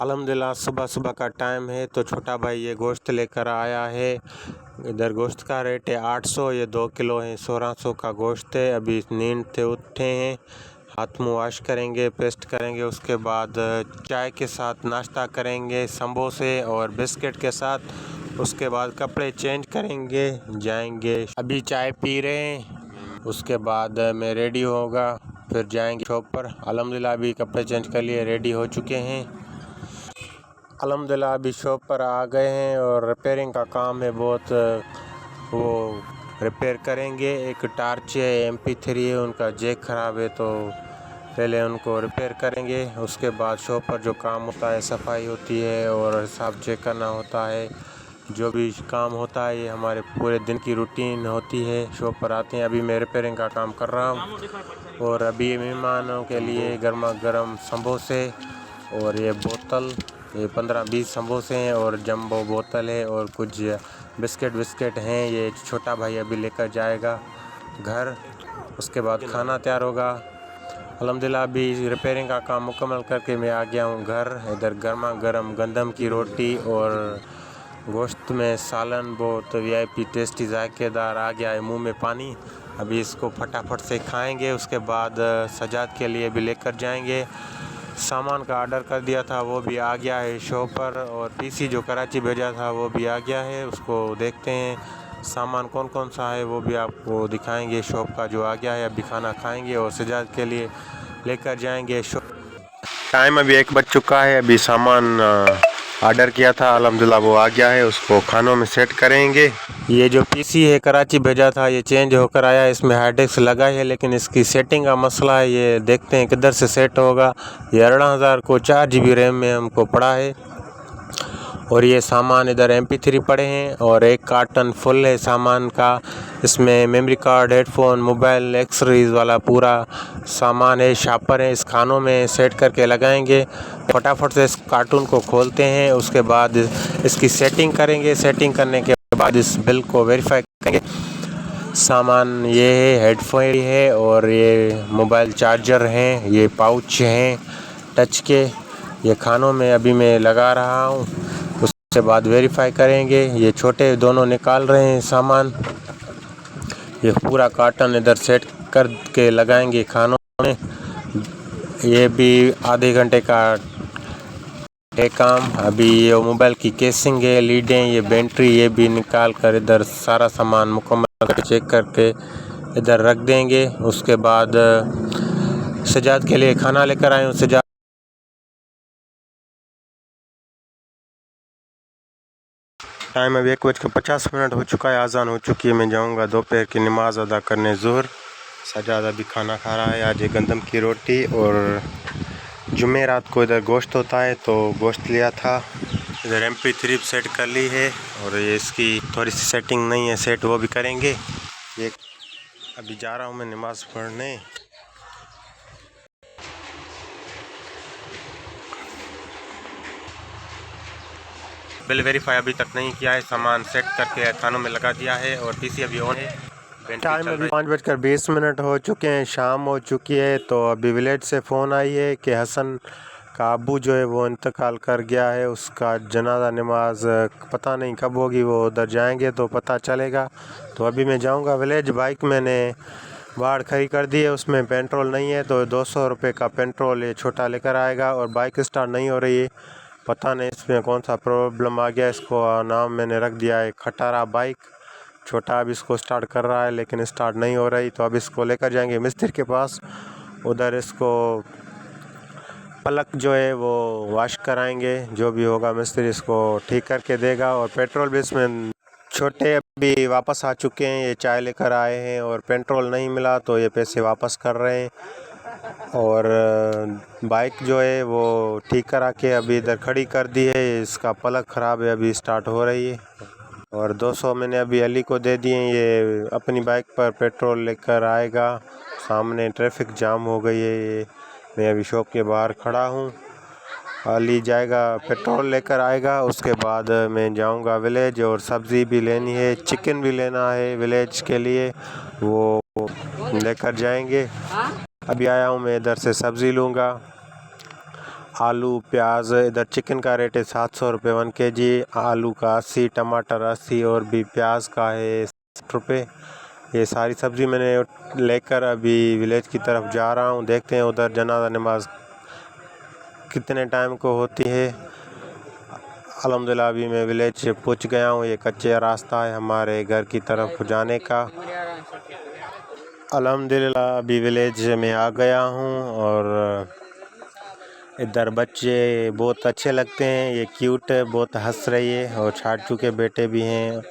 अल्हम्दुलिल्लाह सुबह सुबह का टाइम है तो छोटा भाई ये गोश्त लेकर आया है। इधर गोश्त का रेट है 800, ये 2 किलो है, 1600 का गोश्त है। अभी नींद से उठे हैं, हाथ मुँह वॉश करेंगे, पेस्ट करेंगे, उसके बाद चाय के साथ नाश्ता करेंगे समोसे और बिस्किट के साथ। उसके बाद कपड़े चेंज करेंगे, जाएंगे। अभी चाय पी रहे हैं, उसके बाद मैं रेडी होगा, फिर जाएंगे शॉप पर। अल्हम्दुलिल्लाह अभी कपड़े चेंज कर लिए, रेडी हो चुके हैं। अल्हम्दुलिल्लाह अभी शॉप पर आ गए हैं और रिपेयरिंग का काम है बहुत, वो रिपेयर करेंगे। एक टार्च है, MP3 है, उनका जैक ख़राब है तो पहले उनको रिपेयर करेंगे। उसके बाद शॉप पर जो काम होता है, सफाई होती है और हिसाब चेक करना होता है, जो भी काम होता है ये हमारे पूरे दिन की रूटीन होती है। शॉप पर आते हैं, अभी मैं रिपेयरिंग का काम कर रहा हूँ और अभी मेहमानों के लिए गर्मा गर्म समोसे और ये बोतल, ये 15-20 समोसे हैं और जंबो बोतल है और कुछ बिस्किट हैं। ये छोटा भाई अभी लेकर जाएगा घर, उसके बाद खाना तैयार होगा। अल्हम्दुलिल्लाह अभी रिपेयरिंग का काम मुकम्मल करके मैं आ गया हूँ घर। इधर गर्मा गर्म गंदम की रोटी और गोश्त में सालन बहुत VIP टेस्टी जायकेदार आ गया है, मुंह में पानी। अभी इसको फटाफट से खाएंगे, उसके बाद सजाद के लिए भी लेकर जाएंगे। सामान का ऑर्डर कर दिया था वो भी आ गया है शॉप पर, और PC जो कराची भेजा था वो भी आ गया है। उसको देखते हैं सामान कौन कौन सा है, वो भी आपको दिखाएंगे। शॉप का जो आ गया है, अभी खाना खाएंगे और सजाद के लिए लेकर जाएंगे शॉप। टाइम अभी 1 बज चुका है। अभी सामान ऑर्डर किया था, अल्हम्दुलिल्लाह वो आ गया है, उसको खानों में सेट करेंगे। ये जो PC है कराची भेजा था, ये चेंज होकर आया, इसमें हार्ड डिस्क लगा है, लेकिन इसकी सेटिंग का मसला है। ये देखते हैं किधर से सेट होगा। ये 18,000 को 4 GB रैम में हमको पड़ा है। और ये सामान इधर MP3 पड़े हैं और एक कार्टन फुल है सामान का। इसमें memory card, headphone, mobile, accessories वाला पूरा सामान है। शापर है, इस खानों में सेट करके लगाएंगे। फटाफट से इस कार्टून को खोलते हैं, उसके बाद इसकी सेटिंग करेंगे। सेटिंग करने के बाद इस बिल को वेरीफाई करेंगे। सामान ये है, हेडफोन है और ये मोबाइल चार्जर हैं, ये पाउच हैं टच के। ये खानों में अभी मैं लगा रहा हूँ, उसके बाद वेरीफाई करेंगे। ये छोटे दोनों निकाल रहे हैं सामान। ये पूरा कार्टन इधर सेट करके लगाएंगे खानों में। ये भी आधे घंटे का है काम। अभी ये मोबाइल की केसिंग है, लीडें, ये बैटरी, ये भी निकाल कर इधर सारा सामान मुकम्मल चेक करके इधर रख देंगे। उसके बाद सजाद के लिए खाना लेकर आए हूँ। सजाद टाइम अभी 1:50 हो चुका है, आज़ान हो चुकी है। मैं जाऊँगा दोपहर की नमाज अदा करने ज़ोहर। सजाद अभी खाना खा रहा है। आज ये गंदम की रोटी और जुमेरात को इधर गोश्त होता है तो गोश्त लिया था। इधर MP3 सेट कर ली है और ये इसकी थोड़ी सी सेटिंग नहीं है, सेट वो भी करेंगे। ये अभी जा रहा हूँ मैं नमाज़ पढ़ने। बिल वेरीफाई अभी तक नहीं किया है, सामान सेट करके खानों में लगा दिया है और PC अभी ऑन है। टाइम अभी 5:20 हो चुके हैं, शाम हो चुकी है। तो अभी विलेज से फ़ोन आई है कि हसन का अबू जो है वो इंतकाल कर गया है। उसका जनाजा नमाज पता नहीं कब होगी, वो उधर जाएंगे तो पता चलेगा। तो अभी मैं जाऊंगा विलेज। बाइक मैंने बाहर खड़ी कर दी है, उसमें पेट्रोल नहीं है तो 200 रुपये का पेट्रोल ये छोटा लेकर आएगा। और बाइक स्टार्ट नहीं हो रही है, पता नहीं इसमें कौन सा प्रॉब्लम आ गया। इसको नाम मैंने रख दिया है खटारा बाइक। छोटा अब इसको स्टार्ट कर रहा है लेकिन स्टार्ट नहीं हो रही, तो अब इसको लेकर जाएंगे मिस्त्री के पास। उधर इसको पलक जो है वो वॉश कराएंगे, जो भी होगा मिस्त्री इसको ठीक करके देगा। और पेट्रोल भी इसमें छोटे अभी वापस आ चुके हैं, ये चाय लेकर आए हैं और पेट्रोल नहीं मिला तो ये पैसे वापस कर रहे हैं। और बाइक जो है वो ठीक करा के अभी इधर खड़ी कर दी है, इसका पलक ख़राब है, अभी स्टार्ट हो रही है। और 200 मैंने अभी अली को दे दिए, ये अपनी बाइक पर पेट्रोल लेकर आएगा। सामने ट्रैफिक जाम हो गई है, ये मैं अभी शॉप के बाहर खड़ा हूँ। अली जाएगा पेट्रोल लेकर आएगा, उसके बाद मैं जाऊँगा विलेज। और सब्ज़ी भी लेनी है, चिकन भी लेना है विलेज के लिए, वो लेकर जाएंगे। अभी आया हूँ मैं इधर से, सब्ज़ी लूँगा। आलू प्याज। इधर चिकन का रेट है 700 रुपये 1 kg, आलू का 80, टमाटर 80 और भी प्याज का है 60 रुपये। ये सारी सब्ज़ी मैंने लेकर अभी विलेज की तरफ जा रहा हूँ। देखते हैं उधर जनाजा नमाज कितने टाइम को होती है। अल्हम्दुलिल्लाह अभी मैं विलेज पहुँच गया हूँ। ये कच्चा रास्ता है हमारे घर की तरफ जाने का। अल्हम्दुलिल्लाह अभी विलेज में आ गया हूँ और इधर बच्चे बहुत अच्छे लगते हैं। ये क्यूट है, बहुत हंस रही है और छाटू के बेटे भी हैं।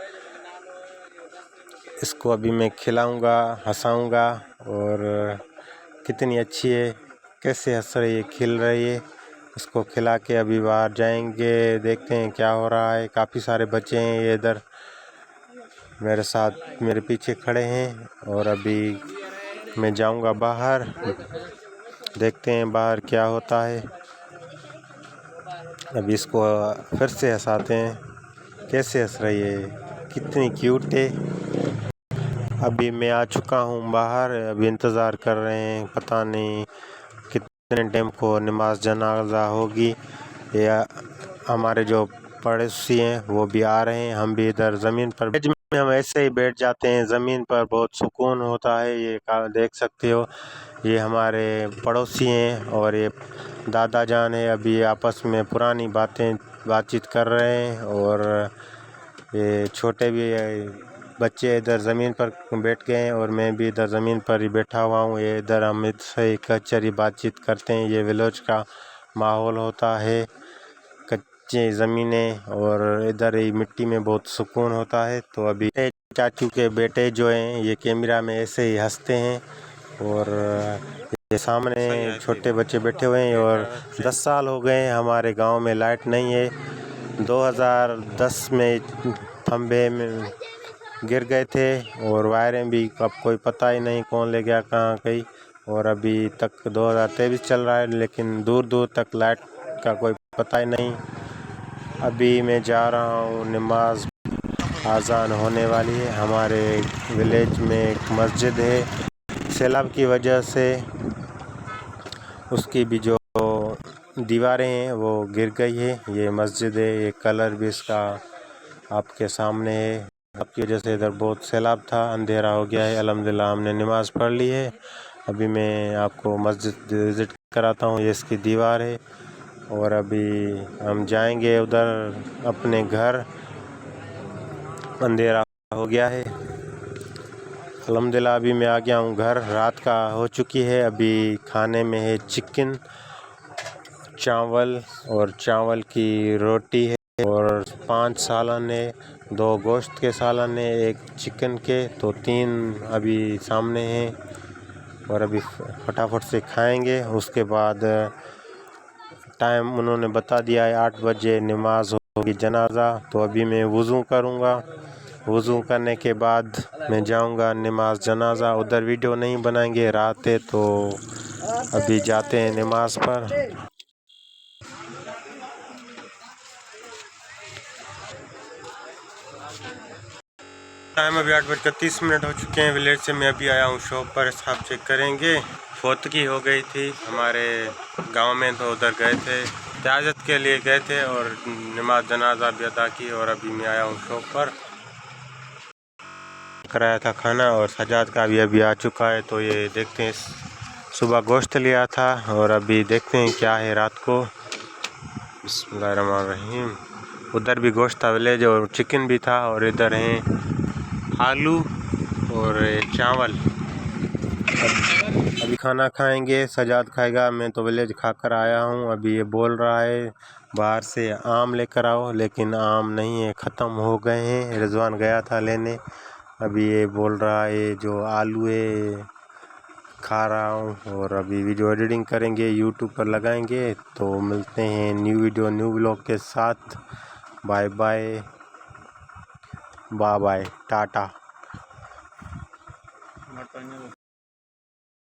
इसको अभी मैं खिलाऊंगा, हंसाऊंगा और कितनी अच्छी है, कैसे हंस रही है, खिल रही है। इसको खिला के अभी बाहर जाएंगे, देखते हैं क्या हो रहा है। काफ़ी सारे बच्चे हैं ये इधर मेरे साथ, मेरे पीछे खड़े हैं और अभी मैं जाऊंगा बाहर, देखते हैं बाहर क्या होता है। अभी इसको फिर से हंसाते हैं, कैसे हंस रही है, कितनी क्यूट है। अभी मैं आ चुका हूँ बाहर, अभी इंतज़ार कर रहे हैं, पता नहीं कितने टाइम को नमाज जनाजा होगी। या हमारे जो पड़ोसी हैं वो भी आ रहे हैं। हम भी इधर ज़मीन पर में हम ऐसे ही बैठ जाते हैं, ज़मीन पर बहुत सुकून होता है। ये देख सकते हो, ये हमारे पड़ोसी हैं और ये दादा जान है। अभी आपस में पुरानी बातचीत कर रहे हैं और ये छोटे भी बच्चे इधर ज़मीन पर बैठ गए हैं और मैं भी इधर ज़मीन पर ही बैठा हुआ हूँ। ये इधर हम इससे कचरी बातचीत करते हैं। ये विलेज का माहौल होता है, कच्ची ज़मीनें और इधर ही मिट्टी में बहुत सुकून होता है। तो अभी चाचू के बेटे जो हैं ये कैमरा में ऐसे ही हंसते हैं और ये सामने छोटे बच्चे बैठे हुए हैं। और 10 साल हो गए हैं हमारे गांव में लाइट नहीं है। 2010 में खंभे में गिर गए थे और वायरें भी अब कोई पता ही नहीं कौन ले गया कहाँ गई। और अभी तक 2023 चल रहा है लेकिन दूर दूर तक लाइट का कोई पता ही नहीं। अभी मैं जा रहा हूँ, नमाज आज़ान होने वाली है। हमारे विलेज में एक मस्जिद है, सैलाब की वजह से उसकी भी जो दीवारें हैं वो गिर गई है। ये मस्जिद है, ये कलर भी इसका आपके सामने है। आपकी वजह से इधर बहुत सैलाब था, अंधेरा हो गया है। अल्हम्दुलिल्लाह हमने नमाज़ पढ़ ली है। अभी मैं आपको मस्जिद विज़िट कराता हूँ। ये इसकी दीवार है और अभी हम जाएंगे उधर अपने घर, अंधेरा हो गया है। अल्हम्दुलिल्लाह अभी मैं आ गया हूँ घर, रात का हो चुकी है। अभी खाने में है चिकन, चावल और चावल की रोटी है और 5 सालन है, 2 गोश्त के सालन है, 1 चिकन के, तो 3 अभी सामने हैं और अभी फटाफट से खाएंगे। उसके बाद टाइम उन्होंने बता दिया है 8 बजे नमाज होगी जनाजा। तो अभी मैं वज़ू करूँगा, वज़ू करने के बाद मैं जाऊँगा नमाज जनाजा। उधर वीडियो नहीं बनाएंगे, रात है तो अभी जाते हैं नमाज पर। टाइम अभी 8:30 हो चुके हैं। विलेज से मैं अभी आया हूँ शॉप पर, हिसाब चेक करेंगे। फौतगी हो गई थी हमारे गांव में, तो उधर गए थे, इजाज़त के लिए गए थे और नमाज जनाजा भी अदा की। और अभी मैं आया हूँ शॉप पर, कराया था खाना और सजाद का भी अभी आ चुका है। तो ये देखते हैं, सुबह गोश्त लिया था और अभी देखते हैं क्या है रात को। बिस्मिल्लाहिर्रहमानिर्रहीम। उधर भी गोश्त था विलेज और चिकन भी था और इधर हैं आलू और चावल। अभी खाना खाएंगे, सजाद खाएगा, मैं तो विलेज खाकर आया हूँ। अभी ये बोल रहा है बाहर से आम लेकर आओ, लेकिन आम नहीं है, ख़त्म हो गए हैं। रिजवान गया था लेने। अभी ये बोल रहा है जो आलू है खा रहा हूँ। और अभी वीडियो एडिटिंग करेंगे, यूट्यूब पर लगाएंगे। तो मिलते हैं न्यू वीडियो न्यू व्लॉग के साथ। Bye bye, bye bye, Tata.